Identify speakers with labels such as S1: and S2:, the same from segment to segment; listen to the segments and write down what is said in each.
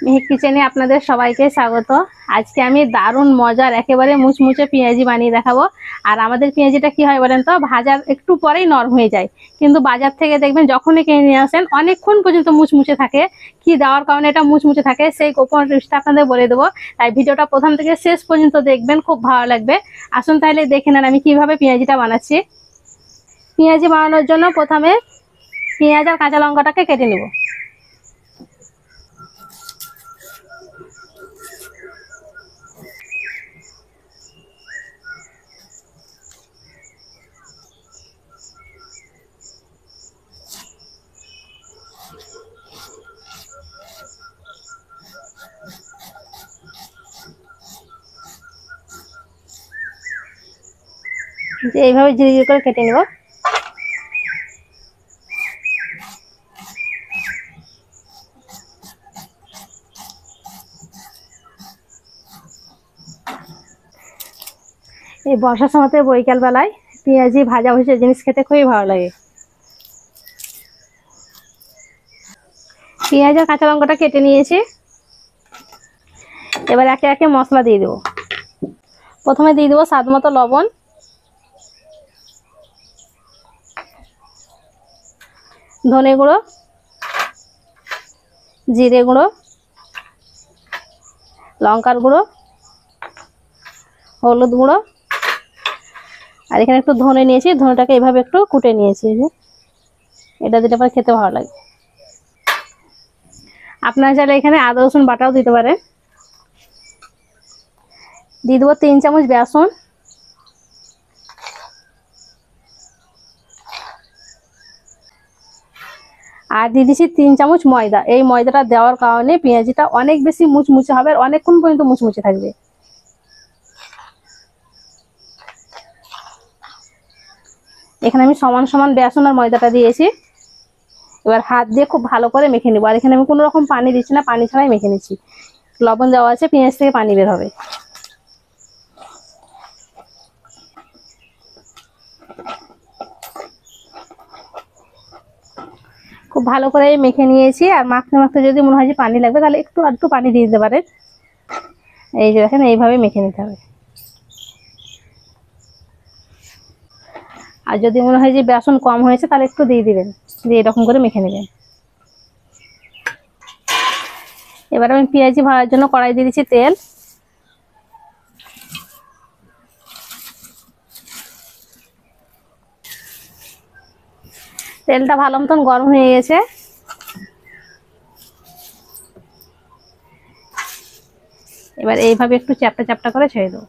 S1: মেহেক কিচেনে আপনাদের সবাইকে স্বাগত। আজকে আমি দারুণ মজার একেবারে মুচমুচে পেঁয়াজি বানিয়ে দেখাবো। আর আমাদের পেঁয়াজিটা কি হয় বলেন তো, ভাজার একটু পরেই নরম হয়ে যায়, কিন্তু বাজার থেকে দেখবেন যখনই কিনে নিয়ে আসেন অনেকক্ষণ পর্যন্ত মুচমুচে থাকে। কি দেওয়ার কারণে এটা মুচমুচে থাকে সেই গোপন টিপসটা আপনাদের বলে দেবো, তাই ভিডিওটা প্রথম থেকে শেষ পর্যন্ত দেখবেন, খুব ভালো লাগবে। আসুন তাহলে দেখে নেন আমি কিভাবে পেঁয়াজিটা বানাচ্ছি। পেঁয়াজি বানানোর জন্য প্রথমে পেঁয়াজ আর কাঁচা লঙ্কাটাকে কেটে নেব। এইভাবে ধীরে ধীরে করে কেটে নেব। এই বর্ষার সময়তে বৈকাল বেলায় পেঁয়াজি ভাজা ভুজা জিনিস খেতে খুবই ভালো লাগে। পেঁয়াজ আর কাঁচা লঙ্কাটা কেটে নিয়েছি, এবার একে একে মশলা দিয়ে দেবো। প্রথমে দিয়ে দেবো স্বাদ মতো লবণ, ধনে গুঁড়ো, জিরে গুঁড়ো, লঙ্কার গুঁড়ো, হলুদ গুঁড়ো, আর এখানে একটু ধনে নিয়েছি, ধনেটাকে এইভাবে একটু কুটে নিয়েছি, এটা দিতে পারে খেতে ভালো লাগে। আপনারা চাইলে এখানে আদা রসুন বাটাও দিতে পারেন। দিয়ে দেবো 3 চামচ বেসন, আর দিয়ে দিচ্ছি 3 চামচ ময়দা। এই ময়দাটা দেওয়ার কারণে পেঁয়াজিটা অনেক বেশি মুচমুচে হবে আর অনেকক্ষণ পর্যন্ত মুচমুচে থাকবে। এখানে আমি সমান সমান বেসন আর ময়দাটা দিয়েছি, এবার হাত দিয়ে খুব ভালো করে মেখে নেবো। আর এখানে আমি কোনো রকম পানি দিচ্ছি না, পানি ছাড়াই মেখে নিচ্ছি। লবণ দেওয়া আছে, পেঁয়াজ থেকে পানি বের হবে। খুব ভালো করে মেখে নিয়েছি, আর মাখতে মাখতে যদি মনে হয় যে পানি লাগবে তাহলে একটু আধটু পানি দিয়ে দিতে পারেন। এই যে দেখেন, এইভাবে মেখে নিতে হবে। আর যদি মনে হয় যে বেসন কম হয়েছে তাহলে একটু দিয়ে দিবেন, দিয়ে এরকম করে মেখে নেবেন। এবার আমি পেঁয়াজি ভাজার জন্য কড়াই দিয়ে দিচ্ছি তেল। তেলটা ভালো মতন গরম হয়ে গেছে, এবার এইভাবে একটু চ্যাপটা চ্যাপটা করে ছেড়ে দেবো।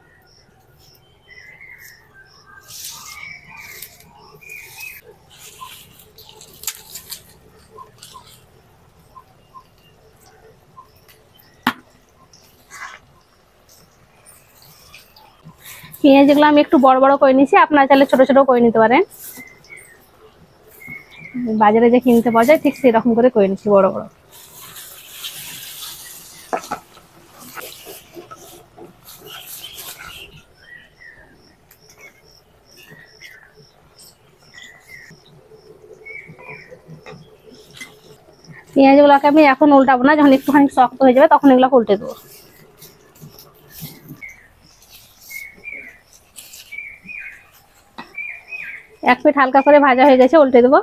S1: পেঁয়াজগুলো আমি একটু বড় বড় করে নিয়েছি, আপনারা চাইলে ছোট ছোট করে নিতে পারেন। বাজারে যে কিনতে পাওয়া যায় ঠিক সেরকম করে নিচ্ছি বড় বড়। পেঁয়াজগুলোকে আমি এখন উল্টাবো না, যখন একটুখানি শক্ত হয়ে যাবে তখন এগুলো উল্টে দেবো। এক পিঠ হালকা করে ভাজা হয়ে গেছে, উল্টে দেবো।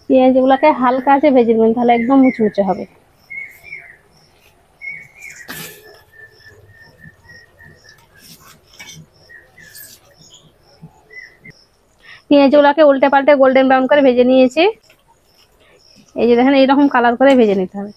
S1: পেঁয়াজগুলোকে হালকা আছে ভেজে নেবেন, তাহলে একদম মুচমুচে হবে। পেঁয়াজগুলোকে উল্টে পাল্টে গোল্ডেন ব্রাউন করে ভেজে নিয়েছি। এই যে দেখেন, এইরকম কালার করে ভেজে নিতে হবে।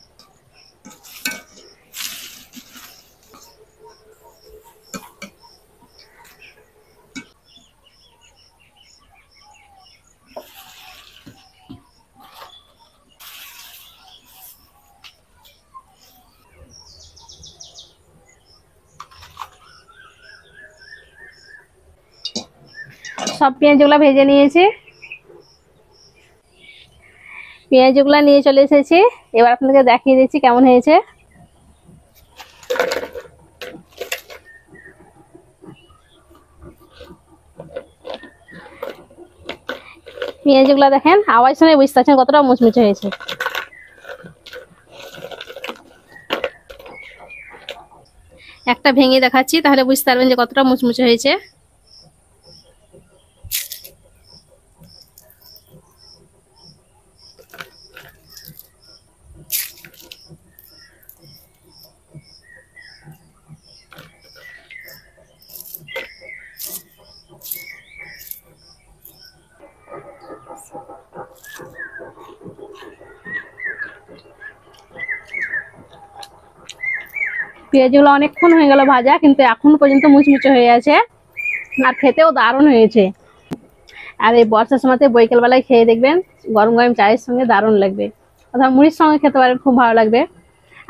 S1: সব পেঁয়াজগুলো ভেজে নিয়েছি, পেঁয়াজগুলো নিয়ে চলে এসেছি। এবার আপনাদেরকে দেখিয়ে দিচ্ছি কেমন হয়েছে। পেঁয়াজগুলো দেখেন, আওয়াজ শুনে বুঝতে পারছেন কতটা মুচমুচে হয়েছে। একটা ভেঙে দেখাচ্ছি, তাহলে বুঝতে পারবেন যে কতটা মুচমুচে হয়েছে। পেঁয়াজগুলো অনেকক্ষণ হয়ে গেল ভাজা, কিন্তু এখন পর্যন্ত মুচমুচে হয়ে আছে আর খেতেও দারুণ হয়েছে। আর এই বর্ষার সময়তে বৈকাল বেলায় খেয়ে দেখবেন, গরম গরম চায়ের সঙ্গে দারুণ লাগবে, অথবা মুড়ির সঙ্গে খেতে পারেন, খুব ভালো লাগবে।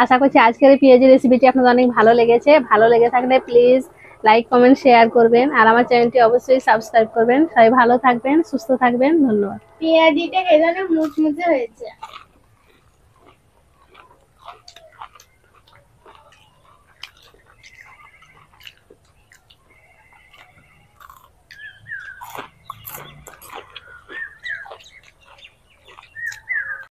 S1: আশা করছি আজকের এই পেঁয়াজি রেসিপিটি আপনাদের অনেক ভালো লেগেছে। ভালো লেগে থাকলে প্লিজ লাইক কমেন্ট শেয়ার করবেন, আর আমার চ্যানেলটি অবশ্যই সাবস্ক্রাইব করবেন। সবাই ভালো থাকবেন, সুস্থ থাকবেন, ধন্যবাদ।
S2: পেঁয়াজিটা এই ধরনের মুচমুচে হয়েছে।